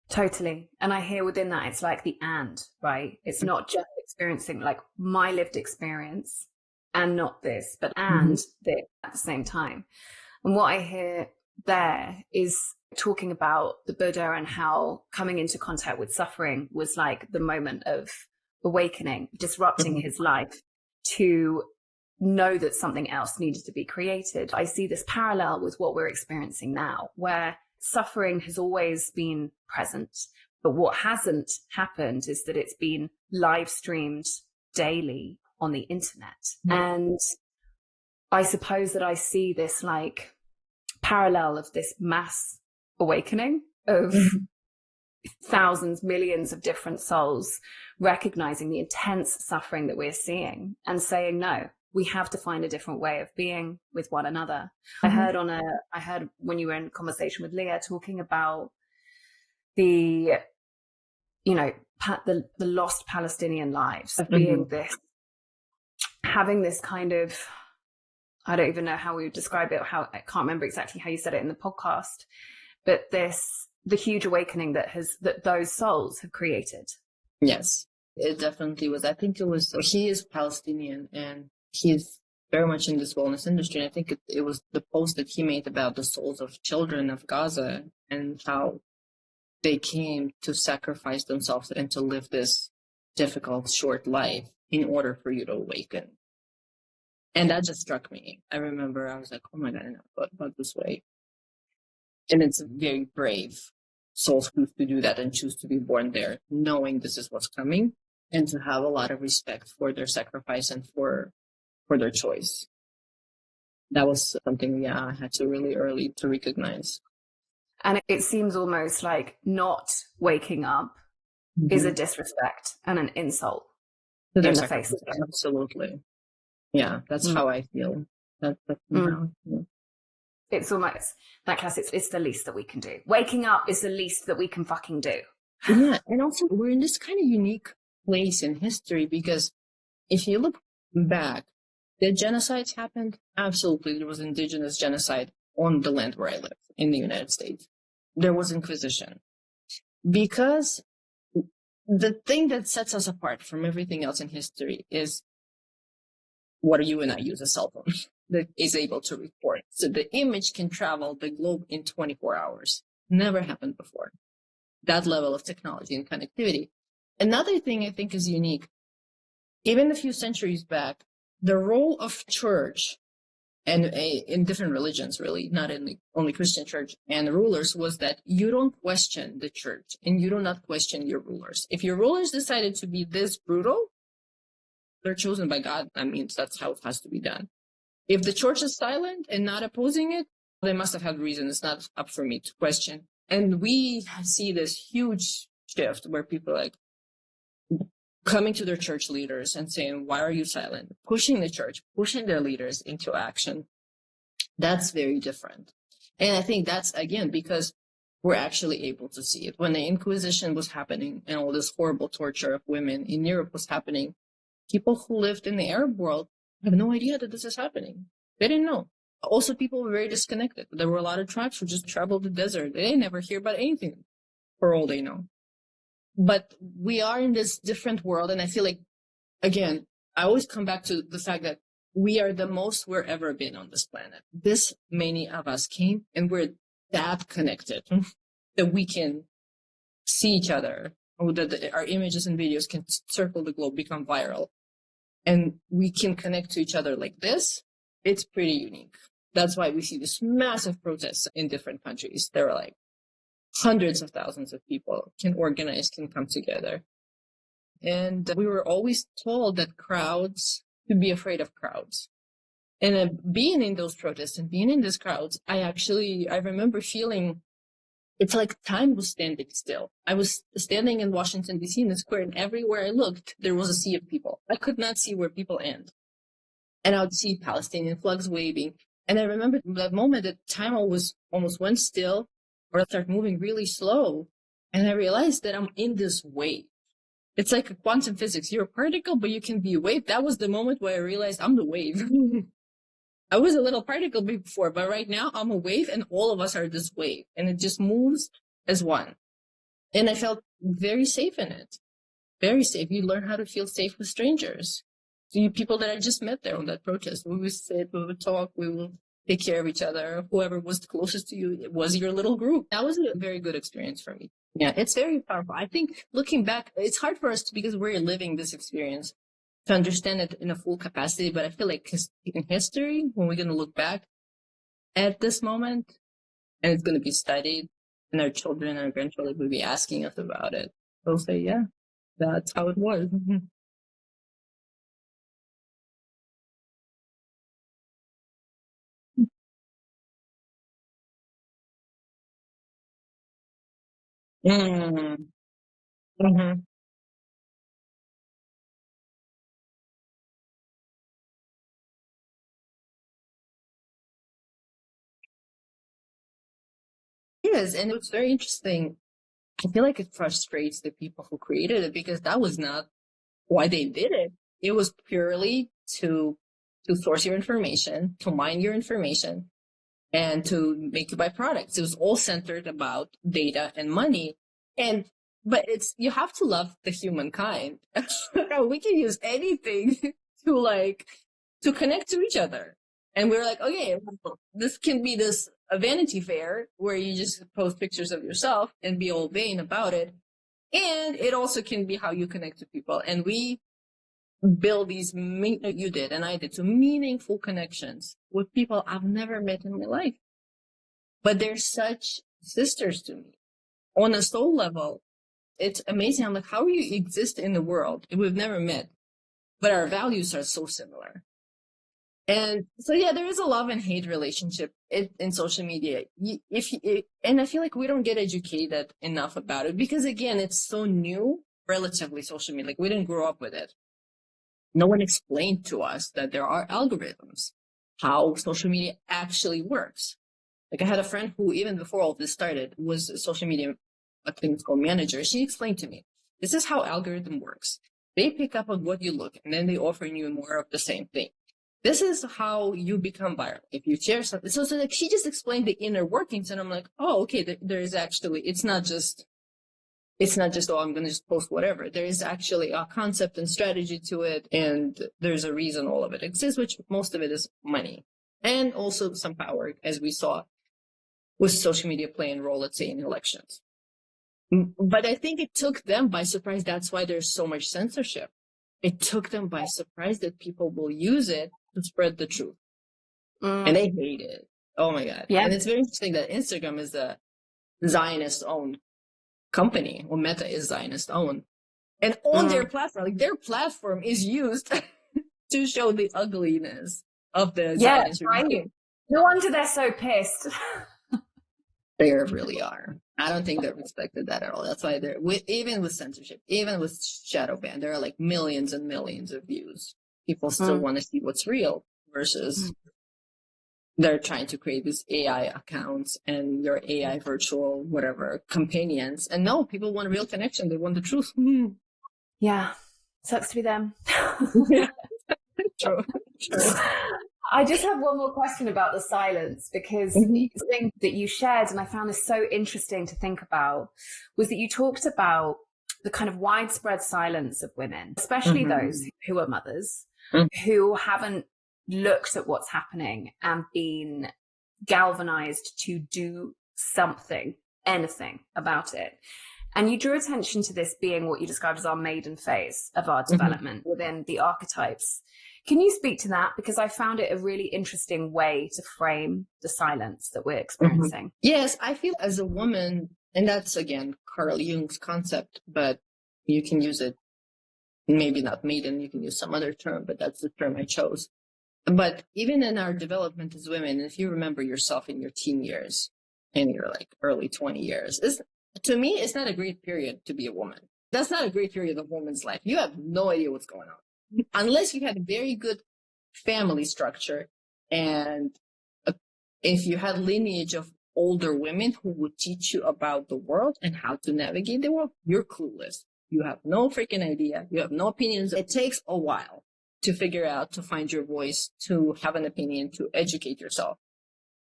Totally. And I hear within that, it's like the and, right? It's not just experiencing like my lived experience and not this, but and this at the same time. And what I hear there is talking about the Buddha and how coming into contact with suffering was like the moment of awakening, disrupting his life to know that something else needed to be created. I see this parallel with what we're experiencing now, where suffering has always been present, but what hasn't happened is that it's been live streamed daily on the internet. And I suppose that I see this like parallel of this mass awakening of thousands, millions of different souls recognizing the intense suffering that we're seeing and saying, no, we have to find a different way of being with one another. I heard when you were in conversation with Leah talking about the lost Palestinian lives of being this, having this kind of, I don't even know how we would describe it, I can't remember exactly how you said it in the podcast, but the huge awakening that those souls have created. Yes, it definitely was. I think it was, he is Palestinian, and he's very much in this wellness industry. And I think it was the post that he made about the souls of children of Gaza and how they came to sacrifice themselves and to live this difficult, short life in order for you to awaken. And that just struck me. I remember I was like, oh my God, I never thought about this way. And it's very brave souls choose to do that and choose to be born there, knowing this is what's coming, and to have a lot of respect for their sacrifice and for their choice. That was something, I had to really early to recognize. And it seems almost like not waking up is a disrespect and an insult in the face of it. Absolutely. Yeah, that's how I feel. That's how I feel. It's almost that class. It's the least that we can do. Waking up is the least that we can fucking do. Yeah, and also we're in this kind of unique place in history because if you look back, did genocides happen? Absolutely. There was indigenous genocide on the land where I live in the United States. There was Inquisition. Because the thing that sets us apart from everything else in history is what you and I use a cell phone that is able to record. So the image can travel the globe in 24 hours. Never happened before. That level of technology and connectivity. Another thing I think is unique, even a few centuries back, the role of church and in different religions, really, not in only Christian church and rulers, was that you don't question the church and you do not question your rulers. If your rulers decided to be this brutal, they're chosen by God. That means that's how it has to be done. If the church is silent and not opposing it, they must have had reason. It's not up for me to question. And we see this huge shift where people are like coming to their church leaders and saying, why are you silent? Pushing the church, pushing their leaders into action. That's very different. And I think that's, again, because we're actually able to see it. When the Inquisition was happening and all this horrible torture of women in Europe was happening, people who lived in the Arab world have no idea that this is happening. They didn't know. Also, people were very disconnected. There were a lot of tribes who just traveled the desert. They never hear about anything, for all they know. But we are in this different world, and I feel like, again, I always come back to the fact that we are the most we've ever been on this planet. This many of us came, and we're that connected that we can see each other, or that our images and videos can circle the globe, become viral, and we can connect to each other like this. It's pretty unique. That's why we see this massive protests in different countries. There are like hundreds of thousands of people can organize, can come together. And we were always told that crowds, to be afraid of crowds. And being in those protests and being in these crowds, I remember feeling it's like time was standing still. I was standing in Washington, D.C. in the square, and everywhere I looked, there was a sea of people. I could not see where people end. And I would see Palestinian flags waving. And I remember that moment that time almost went still, or I started moving really slow. And I realized that I'm in this wave. It's like a quantum physics. You're a particle, but you can be a wave. That was the moment where I realized I'm the wave. I was a little particle before, but right now I'm a wave and all of us are this wave. And it just moves as one. And I felt very safe in it. Very safe. You learn how to feel safe with strangers. The people that I just met there on that protest, we would sit, we would talk, we would take care of each other. Whoever was the closest to you, it was your little group. That was a very good experience for me. Yeah, it's very powerful. I think looking back, it's hard for us because we're living this experience to understand it in a full capacity. But I feel like in history, when we're going to look back at this moment, and it's going to be studied, and our children and our grandchildren will be asking us about it, they'll say, yeah, that's how it was. Mm. Mm-hmm. Yes, and it's very interesting. I feel like it frustrates the people who created it because that was not why they did it. It was purely to source your information, to mine your information, and to make you buy products. It was all centered about data and money. But you have to love the humankind. We can use anything to to connect to each other. And we're like, okay, this can be a vanity fair where you just post pictures of yourself and be all vain about it. And it also can be how you connect to people. And we build these, you did and I did, so meaningful connections with people I've never met in my life. But they're such sisters to me. On a soul level, it's amazing. I'm like, how do you exist in the world if we've never met, but our values are so similar? And so, yeah, there is a love and hate relationship in social media. And I feel like we don't get educated enough about it because, again, it's so new, relatively, social media. Like, we didn't grow up with it. No one explained to us that there are algorithms, how social media actually works. Like, I had a friend who, even before all this started, was a social media, I think it's called manager. She explained to me, this is how algorithm works. They pick up on what you look, and then they offer you more of the same thing. This is how you become viral. If you share something. So like, she just explained the inner workings, and I'm like, oh, okay, there is actually, it's not just, oh, I'm going to just post whatever. There is actually a concept and strategy to it, and there's a reason all of it exists, which most of it is money. And also some power, as we saw with social media playing a role, let's say, in elections. But I think it took them by surprise. That's why there's so much censorship. It took them by surprise that people will use it to spread the truth. And they hate it. Oh my God. Yeah. And it's very interesting that Instagram is a Zionist-owned company, or Meta is Zionist-owned. And on their platform, like, their platform is used to show the ugliness of the Zionist regime. No wonder they're so pissed. They really are. I don't think they respected that at all. That's why even with censorship, even with shadow ban, there are like millions and millions of views. People still want to see what's real versus they're trying to create these AI accounts and your AI virtual, whatever, companions. And no, people want a real connection. They want the truth. Yeah. Sucks to be them. Yeah. True. I just have one more question about the silence, because the thing that you shared, and I found this so interesting to think about, was that you talked about the kind of widespread silence of women, especially those who are mothers, who haven't looked at what's happening and been galvanized to do something, anything about it. And you drew attention to this being what you described as our maiden phase of our development within the archetypes. Can you speak to that? Because I found it a really interesting way to frame the silence that we're experiencing. Yes, I feel as a woman, and that's, again, Carl Jung's concept, but you can use it, maybe not maiden, you can use some other term, but that's the term I chose. But even in our development as women, if you remember yourself in your teen years, in your like early 20 years, to me, it's not a great period to be a woman. That's not a great period of a woman's life. You have no idea what's going on. Unless you had a very good family structure, and if you had lineage of older women who would teach you about the world and how to navigate the world, you're clueless. You have no freaking idea. You have no opinions. It takes a while to figure out, to find your voice, to have an opinion, to educate yourself.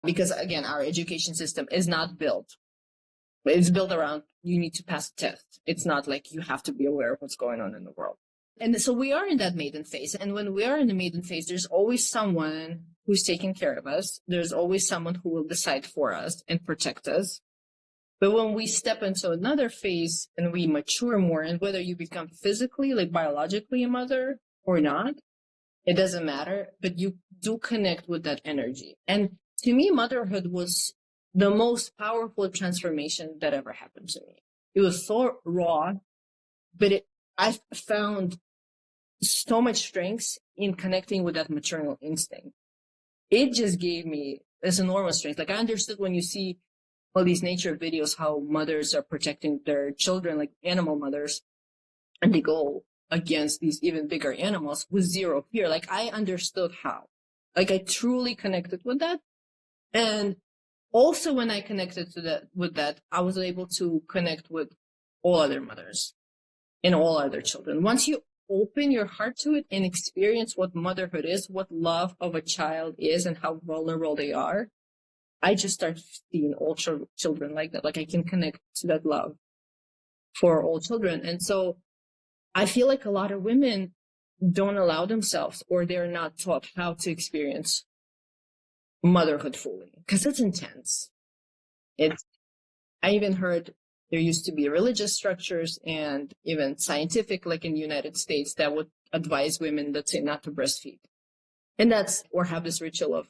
Because, again, our education system is not built. It's built around, you need to pass a test. It's not like you have to be aware of what's going on in the world. And so we are in that maiden phase. And when we are in the maiden phase, there's always someone who's taking care of us. There's always someone who will decide for us and protect us. But when we step into another phase and we mature more, and whether you become physically, like biologically a mother or not, it doesn't matter. But you do connect with that energy. And to me, motherhood was the most powerful transformation that ever happened to me. It was so raw, but I found so much strength in connecting with that maternal instinct. It just gave me this enormous strength. Like, I understood when you see all these nature videos, how mothers are protecting their children, like animal mothers, and they go against these even bigger animals with zero fear. Like, I understood how. Like, I truly connected with that. And also when I connected with that, I was able to connect with all other mothers and all other children. Once you open your heart to it and experience what motherhood is, what love of a child is, and how vulnerable they are, I just started seeing all children like that. Like, I can connect to that love for all children. And so I feel like a lot of women don't allow themselves, or they're not taught how to experience motherhood fully, because it's intense. I even heard there used to be religious structures and even scientific, like in the United States, that would advise women, let's say, not to breastfeed. And or have this ritual of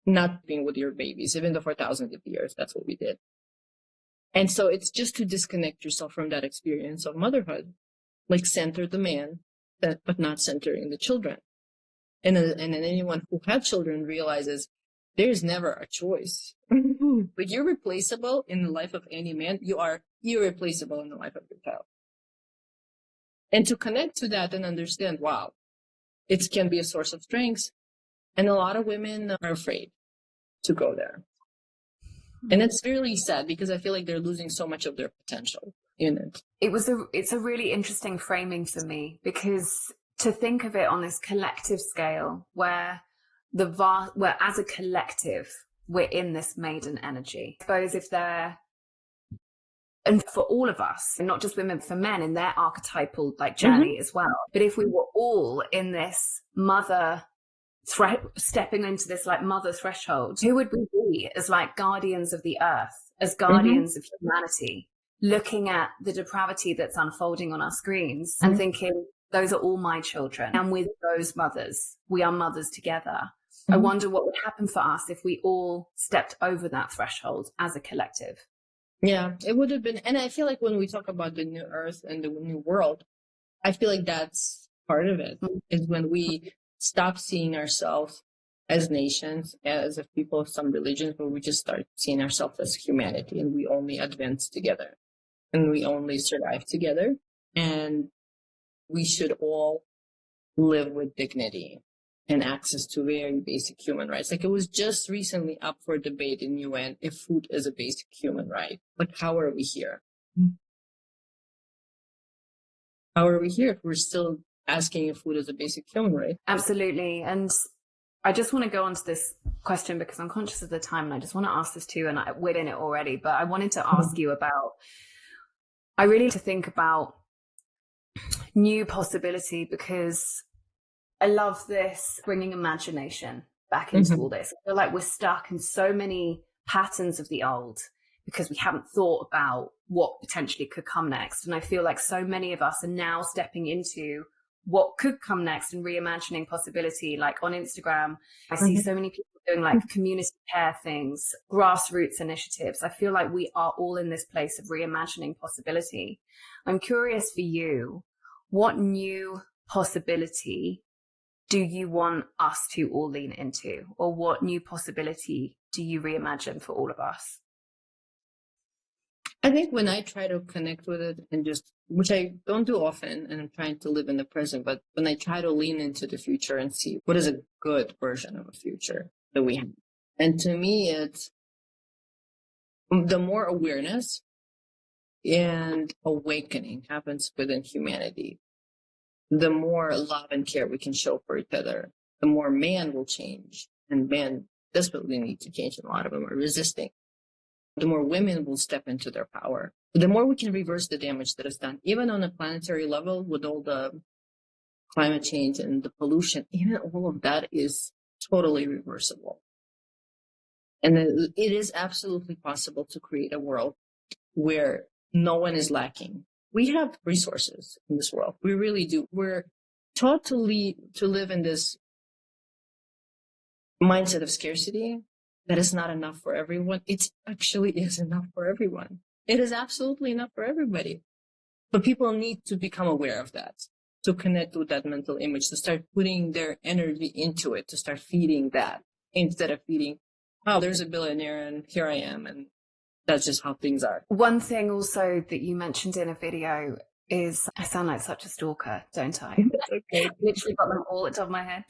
not being with your babies, even though for thousands of years, that's what we did. And so it's just to disconnect yourself from that experience of motherhood, like center the man, but not centering the children. And then anyone who had children realizes there's never a choice. Like, you're replaceable in the life of any man. You are irreplaceable in the life of your child. And to connect to that and understand, wow, it can be a source of strength. And a lot of women are afraid to go there. And it's really sad because I feel like they're losing so much of their potential in it. It's a really interesting framing for me, because to think of it on this collective scale where where as a collective, we're in this maiden energy. I suppose and for all of us, and not just women, for men in their archetypal journey as well. But if we were all in this mother stepping into this mother threshold, who would we be as guardians of the earth, as guardians of humanity, looking at the depravity that's unfolding on our screens and thinking, those are all my children, and with those mothers, we are mothers together. I wonder what would happen for us if we all stepped over that threshold as a collective. Yeah, it would have been. And I feel like when we talk about the new earth and the new world, I feel like that's part of it, is when we stop seeing ourselves as nations, as a people of some religions, but we just start seeing ourselves as humanity, and we only advance together and we only survive together. And we should all live with dignity and access to very basic human rights. Like, it was just recently up for debate in UN if food is a basic human right. Like, how are we here? How are we here if we're still asking if food is a basic human right? Absolutely. And I just want to go on to this question because I'm conscious of the time, and I just want to ask this too, and we're in it already, but I wanted to ask you about, I really to think about new possibility, because I love this bringing imagination back into all this. I feel like we're stuck in so many patterns of the old because we haven't thought about what potentially could come next. And I feel like so many of us are now stepping into what could come next and reimagining possibility. Like on Instagram, I see so many people doing community care things, grassroots initiatives. I feel like we are all in this place of reimagining possibility. I'm curious for you, what new possibility do you want us to all lean into? Or what new possibility do you reimagine for all of us? I think when I try to connect with it and which I don't do often, and I'm trying to live in the present, but when I try to lean into the future and see what is a good version of a future that we have. And to me, it's the more awareness and awakening happens within humanity, the more love and care we can show for each other, the more man will change. And men desperately need to change, and a lot of them are resisting. The more women will step into their power, the more we can reverse the damage that is done, even on a planetary level with all the climate change and the pollution. Even all of that is totally reversible. And it is absolutely possible to create a world where no one is lacking. We have resources in this world. We really do. We're taught to live in this mindset of scarcity that is not enough for everyone. It actually is enough for everyone. It is absolutely enough for everybody. But people need to become aware of that, to connect with that mental image, to start putting their energy into it, to start feeding that instead of feeding, oh, there's a billionaire and here I am. And that's just how things are. One thing also that you mentioned in a video is, I sound like such a stalker, don't I? Okay. Literally got them all at the top of my head.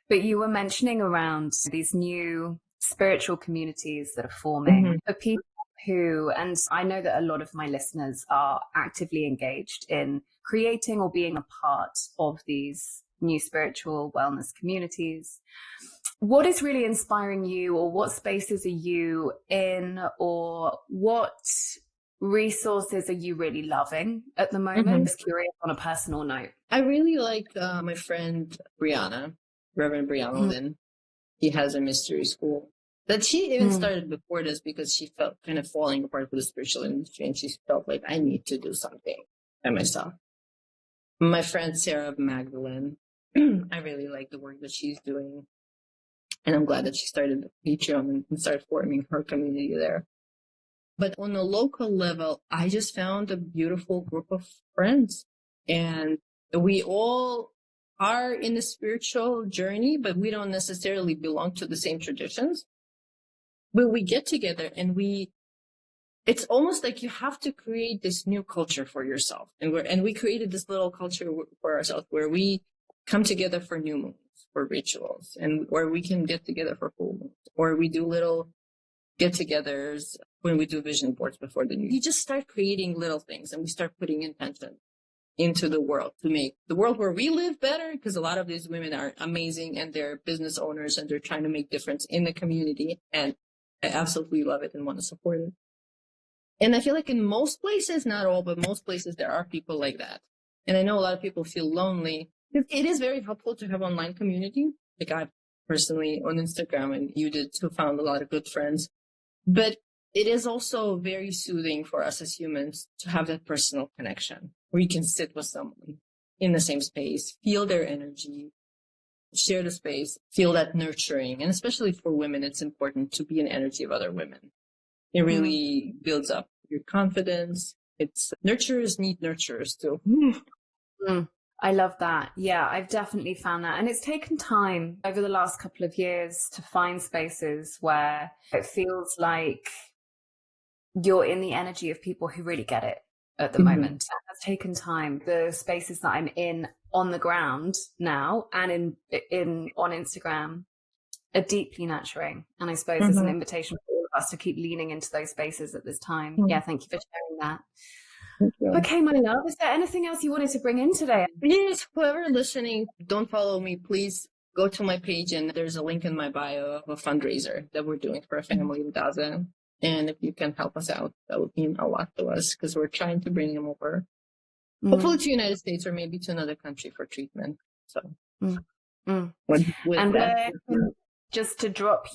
But you were mentioning around these new spiritual communities that are forming for people who, and I know that a lot of my listeners are actively engaged in creating or being a part of these new spiritual wellness communities. What is really inspiring you, or what spaces are you in, or what resources are you really loving at the moment? Just curious on a personal note. I really like my friend Brianna, Reverend Brianna Lynn. He has a mystery school that she even started before this because she felt kind of falling apart with the spiritual industry, and she felt like, I need to do something by myself. My friend Sarah Magdalene, I really like the work that she's doing. And I'm glad that she started Patreon and started forming her community there. But on a local level, I just found a beautiful group of friends. And we all are in a spiritual journey, but we don't necessarily belong to the same traditions. But we get together and it's almost like you have to create this new culture for yourself. And we created this little culture for ourselves where we come together for new moons, for rituals, and where we can get together for full moons, or we do little get-togethers when we do vision boards before the new. You just start creating little things, and we start putting intention into the world to make the world where we live better, because a lot of these women are amazing and they're business owners and they're trying to make difference in the community, and I absolutely love it and want to support it. And I feel like in most places, not all, but most places, there are people like that. And I know a lot of people feel lonely. It is very helpful to have online community. Like I personally on Instagram, and you did too, found a lot of good friends. But it is also very soothing for us as humans to have that personal connection where you can sit with someone in the same space, feel their energy, share the space, feel that nurturing. And especially for women, it's important to be in energy of other women. It really builds up your confidence. It's nurturers need nurturers too. I love that. Yeah, I've definitely found that. And it's taken time over the last couple of years to find spaces where it feels like you're in the energy of people who really get it at the moment. It has taken time. The spaces that I'm in on the ground now and on Instagram are deeply nurturing. And I suppose there's an invitation for all of us to keep leaning into those spaces at this time. Yeah, thank you for sharing that. Okay, my love, is there anything else you wanted to bring in today? Yes, whoever listening, don't follow me, please go to my page, and there's a link in my bio of a fundraiser that we're doing for a family in Gaza. And if you can help us out, that would mean a lot to us, because we're trying to bring them over, hopefully to the United States or maybe to another country for treatment. So, just to drop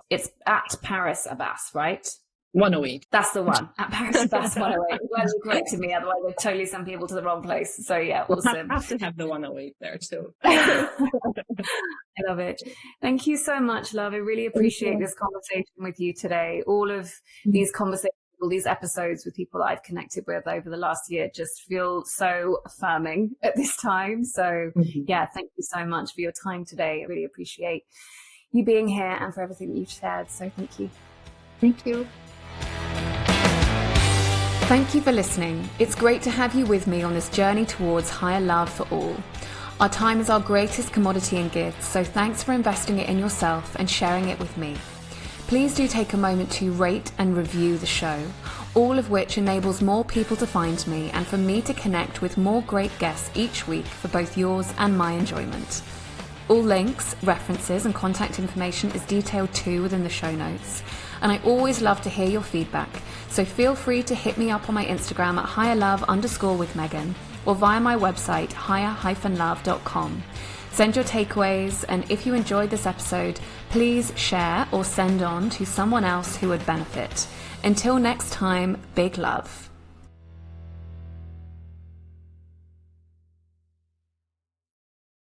it's at Paris Abbas, right? 108. That's the one. At Paris Abbas 108. Well, you corrected me, otherwise I'd totally send people to the wrong place. So yeah, awesome. I have to have the 108 there too. I love it. Thank you so much, love. I really appreciate this conversation with you today. All of these conversations, all these episodes with people that I've connected with over the last year just feel so affirming at this time. So yeah, thank you so much for your time today. I really appreciate you being here and for everything that you've shared. So thank you. Thank you. Thank you for listening. It's great to have you with me on this journey towards higher love for all. Our time is our greatest commodity and gift, so thanks for investing it in yourself and sharing it with me. Please do take a moment to rate and review the show, all of which enables more people to find me and for me to connect with more great guests each week for both yours and my enjoyment. All links, references and contact information is detailed too within the show notes. And I always love to hear your feedback, so feel free to hit me up on my Instagram at higherlove_with_Megan or via my website higher-love.com. Send your takeaways, and if you enjoyed this episode, please share or send on to someone else who would benefit. Until next time, big love.